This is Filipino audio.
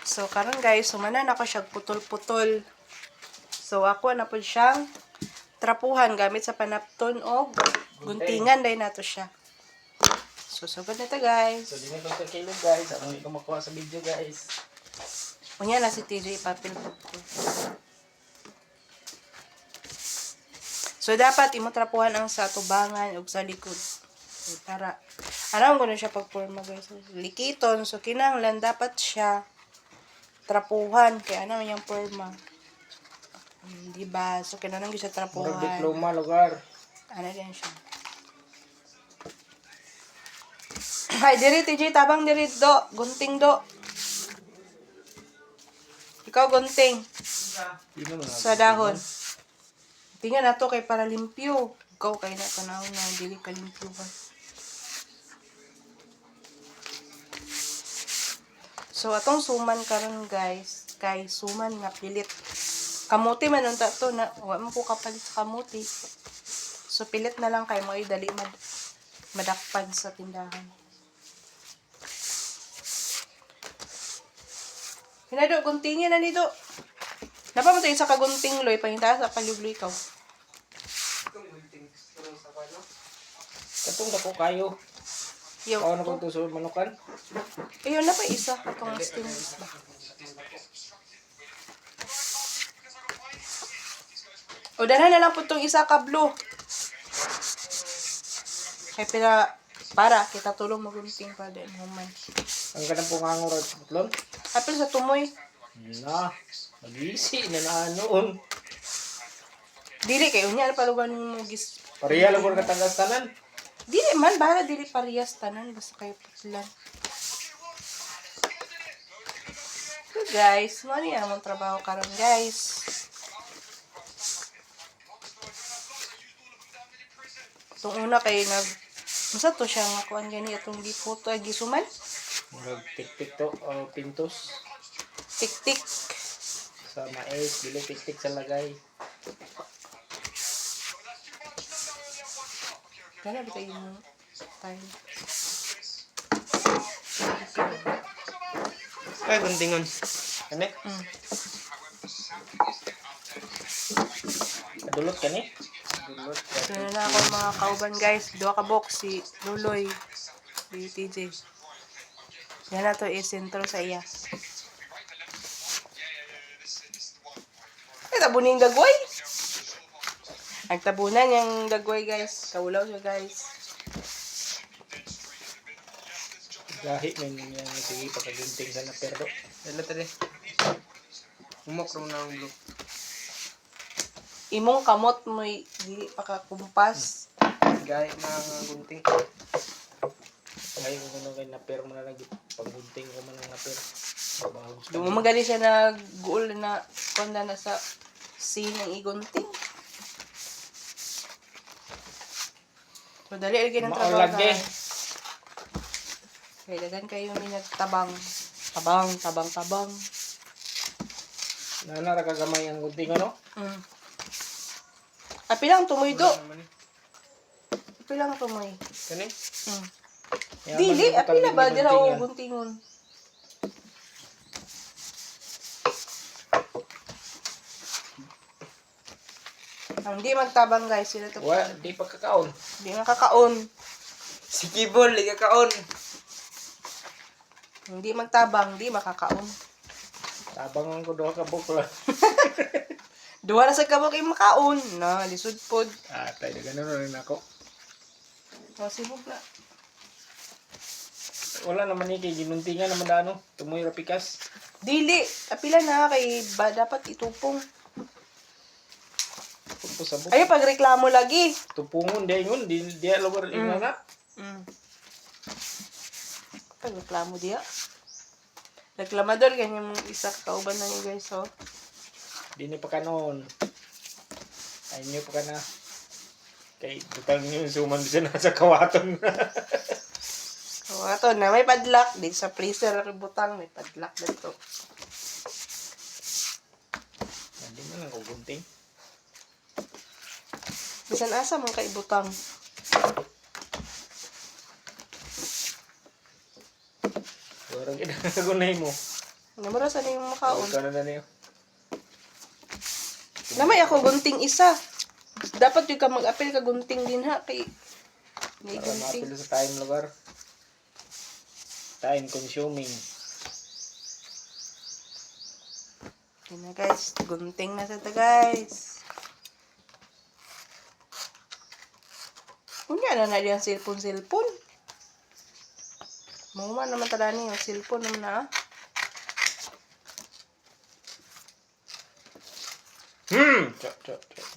So, karon guys, sumanan ako siya putol-putol. So, ako na po siyang trapuhan gamit sa panapton o guntingan dahil nato siya. So, sugod na ito guys. So, di na ito sa kilo guys. Ako hindi ko makuha sa video guys. Unya na si TJ papel ko. So, dapat imo trapuhan ang sa tubangan o sa likod. So, para, alam ko na siya pagpurma guys. So, likiton. So, kinanglan dapat siya trapuhan. Kaya ano yung purma. Diba? So, kinanang siya Murag trapuhan. diploma lugar. Ano din siya. Hay, diri TJ, tabang diri do. Gunting do. Ikaw gunting. Di naman Sa dahon. Tingnan nato kay para limpyo. Ikaw kay na panahon na dili ka limpyo ka. So atong suman karon guys, kay suman nga pilit. Kamuti man unta to na wa man ko kapalit sa kamuti. So pilit na lang kay mo dali madakpan sa tindahan. Hinado guntingin na nito. Napa mo to isa ka gunting loy pahinta sa palyugloy ikaw. Katong dako kayo. Yo. Ako na kung tuso manukan. Ayun na pa isa katong stainless ba. O dala na lang po itong isa ka blue. Kaya para kita tulong magunting pa din naman. Ang ganang pungangor at putlon. Apil sa tumoy. Na. Mag-easy na noon. Dili kayo niya palugan mo gis. Pariya lang ko nakatangas tanan. Dili man bahala dili parehas tanan basta kayo putlan. So guys, mo ni among trabaho karon guys. Itong una kay masa to siya nga kuan gani atong gipoto ay gisuman. Murag tik-tik to o pintos. Tik-tik. Sa mais, dili tik-tik sa lagay. Kaya ba tayo yung time? Ay, guntingon. Kani? Kadulot ka ni? Kadulot ka. So na ako mga kauban guys. Dua ka box si Luloy. Si TJ. Yan na to isentro sa iya. Ay, tabunin dagway. Nagtabunan yung dagway guys. Kaulaw siya guys. Gahi man yan. Sige, pagkagunting sa naperdo. Dala tali. Umok rin na ang blue. Imong kamot mo dili pa ka kumpas. Gahi na ang gunting. Gahi ko kung kay naper mo na lang. Paggunting ko man ang naper. Doon mo magali siya nag-goal na kunda na sa scene ng igunting. So, dali lagi ng trabaho Maulagi. Kaya dagan kayo may nagtabang. Tabang. Nana ra kagamay ang gunting ano? Apilang tumoy do. Apilang tumoy. Kani? Yaman Dili, ang apila ba gunting dira yan. o guntingon? Ang di magtabang guys, sila to. Wa, di pagkakaon. Di makakaon. Si Kibol, di kakaon. Hindi magtabang, di makakaon. Tabangan ko doon ka bukla. Duwa na sa kabok yung makaon. Na, lisod pod. Tayo na gano'n rin ako. O, sibog na. Wala naman ni kay ginuntingan naman na ano. Tumoy rapikas. Dili, apila na kay ba dapat itupong. Pagpusabot. Ayo pagreklamo lagi. Tupungon, di yun. Di lugar ina na. Pagreklamo diya. Reklamador ganyan isa kauban na niyo guys, so. Di ni pa kanon. Ay niyo pa ka na. Kay butang niyo suman siya na sa kawaton. Kawaton na may padlock din sa freezer butang may padlock dito. Hindi mo lang kugunting. Bisan asa man kay butang. Warang ginagagunay mo. Namura sa yung makaon. Ikaw na niyo. Namay ako gunting isa. Dapat yung ka mag-apil ka gunting din ha. Kay may Para gunting. mapilo sa time lugar. Time consuming. Yun na guys. Gunting na sa ta guys. Unya na na yung cellphone. Muma naman tala niyo. Cellphone naman na. Chok.